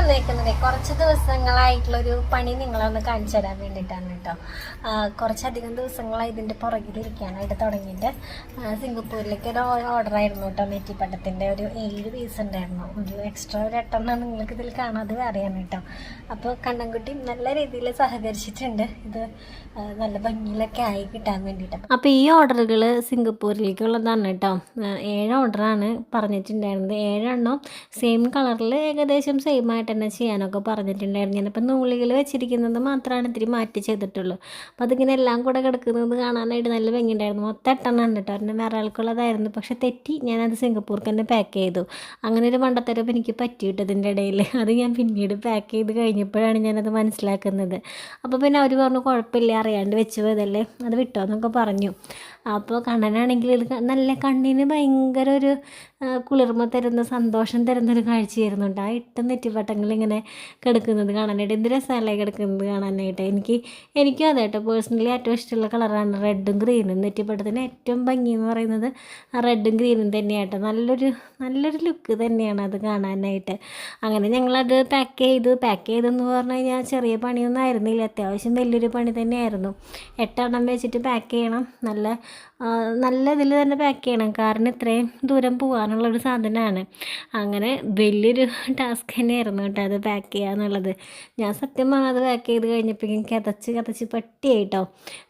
വന്നേക്കുന്നത് കുറച്ച് ദിവസങ്ങളായിട്ടുള്ളൊരു പണി നിങ്ങളൊന്ന് കാണിച്ചു തരാൻ വേണ്ടിയിട്ടാണ് കേട്ടോ. കുറച്ചധികം ദിവസങ്ങളായി ഇതിൻ്റെ പുറകിലിരിക്കാനായിട്ട് തുടങ്ങിയിട്ട് സിംഗപ്പൂരിലേക്ക് ഒരു ഓർഡർ ആയിരുന്നു കേട്ടോ. നെറ്റിപ്പട്ടത്തിൻ്റെ ഒരു 7 പീസ് ഉണ്ടായിരുന്നു. ഒരു എക്സ്ട്രാ ഒരു 8 നിങ്ങൾക്ക് ഇതിൽ കാണാതെ അറിയാൻ കേട്ടോ. അപ്പോൾ കണ്ണൻകുട്ടി നല്ല രീതിയിൽ സഹകരിച്ചിട്ടുണ്ട് ഇത് നല്ല ഭംഗിയിലൊക്കെ ആയി കിട്ടാൻ വേണ്ടിയിട്ട്. അപ്പോൾ ഈ ഓർഡറുകൾ സിംഗപ്പൂരിലേക്കുള്ളതാണ് കേട്ടോ. 7 ഓർഡറാണ് പറഞ്ഞിട്ടുണ്ടായിരുന്നത്. 7 എണ്ണം സെയിം കളറിൽ ഏകദേശം സെയിം ആയിട്ട് തന്നെ ചെയ്യാനൊക്കെ പറഞ്ഞിട്ടുണ്ടായിരുന്നു. ഞാനിപ്പോൾ നൂലുകൾ വെച്ചിരിക്കുന്നത് മാത്രമാണ് ഇത്തിരി മാറ്റി ചെയ്തിട്ടുള്ളൂ. അപ്പോൾ അതിങ്ങനെ എല്ലാം കൂടെ കിടക്കുന്നത് കാണാനായിട്ട് നല്ല ഭംഗിയുണ്ടായിരുന്നു. മൊത്തം 8 എണ്ണം ഉണ്ട് കേട്ടോ. ഒരെണ്ണം വേറെ ആൾക്കുള്ളതായിരുന്നു, പക്ഷേ തെറ്റി ഞാനത് സിംഗപ്പൂർക്ക് തന്നെ പാക്ക് ചെയ്തു. അങ്ങനെ ഒരു മണ്ടത്തരം എനിക്ക് പറ്റിയിട്ടതിൻ്റെ ഇടയിൽ അത് ഞാൻ പിന്നീട് പാക്ക് ചെയ്ത് കഴിഞ്ഞപ്പോഴാണ് ഞാനത് മനസ്സിലാക്കുന്നത്. അപ്പോൾ പിന്നെ അവർ പറഞ്ഞു കുഴപ്പമില്ല, അറിയാണ്ട് വെച്ച് പോയതല്ലേ, അത് വിട്ടോ എന്നൊക്കെ പറഞ്ഞു. അപ്പോൾ കണ്ണനാണെങ്കിൽ ഇത് നല്ല കണ്ണിന് ഭയങ്കര ഒരു കുളിർമ തരുന്ന സന്തോഷം തരുന്നൊരു കാഴ്ചയായിരുന്നു കേട്ടോ. ആ 8 നെറ്റിപ്പട്ടങ്ങളിങ്ങനെ കിടക്കുന്നത് കാണാനായിട്ട് എന്ത് രസമല്ലേ കിടക്കുന്നത് കാണാനായിട്ട്. എനിക്കും അതെ കേട്ടോ, പേഴ്സണലി ഏറ്റവും ഇഷ്ടമുള്ള കളറാണ് റെഡും ഗ്രീനും. നെറ്റിപ്പട്ടത്തിന് ഏറ്റവും ഭംഗി എന്ന് പറയുന്നത് റെഡും ഗ്രീനും തന്നെയാട്ടോ. നല്ലൊരു ലുക്ക് തന്നെയാണ് അത് കാണാനായിട്ട്. അങ്ങനെ ഞങ്ങളത് പാക്ക് ചെയ്തെന്ന് പറഞ്ഞു കഴിഞ്ഞാൽ ചെറിയ പണിയൊന്നും ആയിരുന്നില്ല, അത്യാവശ്യം വലിയൊരു പണി തന്നെയായിരുന്നു. 8 എണ്ണം വെച്ചിട്ട് പാക്ക് ചെയ്യണം, നല്ല ഇതിൽ തന്നെ പാക്ക് ചെയ്യണം, കാരണം ഇത്രയും ദൂരം പോകാനുള്ളൊരു സാധനമാണ്. അങ്ങനെ വലിയൊരു ടാസ്ക് തന്നെയായിരുന്നു കേട്ടോ അത് പാക്ക് ചെയ്യുക എന്നുള്ളത്. ഞാൻ സത്യം പറഞ്ഞാൽ അത് പാക്ക് ചെയ്ത് കഴിഞ്ഞപ്പോഴേക്കും കതച്ച് പട്ടിയായിട്ടോ.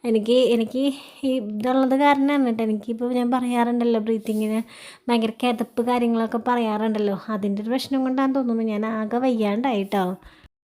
എനിക്ക് ഈ ഇതുള്ളത് കാരണമാണ് കേട്ടോ. എനിക്കിപ്പോൾ ഞാൻ പറയാറുണ്ടല്ലോ, ബ്രീത്തിങ്ങിന് ഭയങ്കര കിതപ്പ് കാര്യങ്ങളൊക്കെ പറയാറുണ്ടല്ലോ, അതിൻ്റെ ഒരു പ്രശ്നം കൊണ്ടാണെന്ന് തോന്നുന്നു ഞാൻ ആകെ വയ്യാണ്ടായിട്ടോ.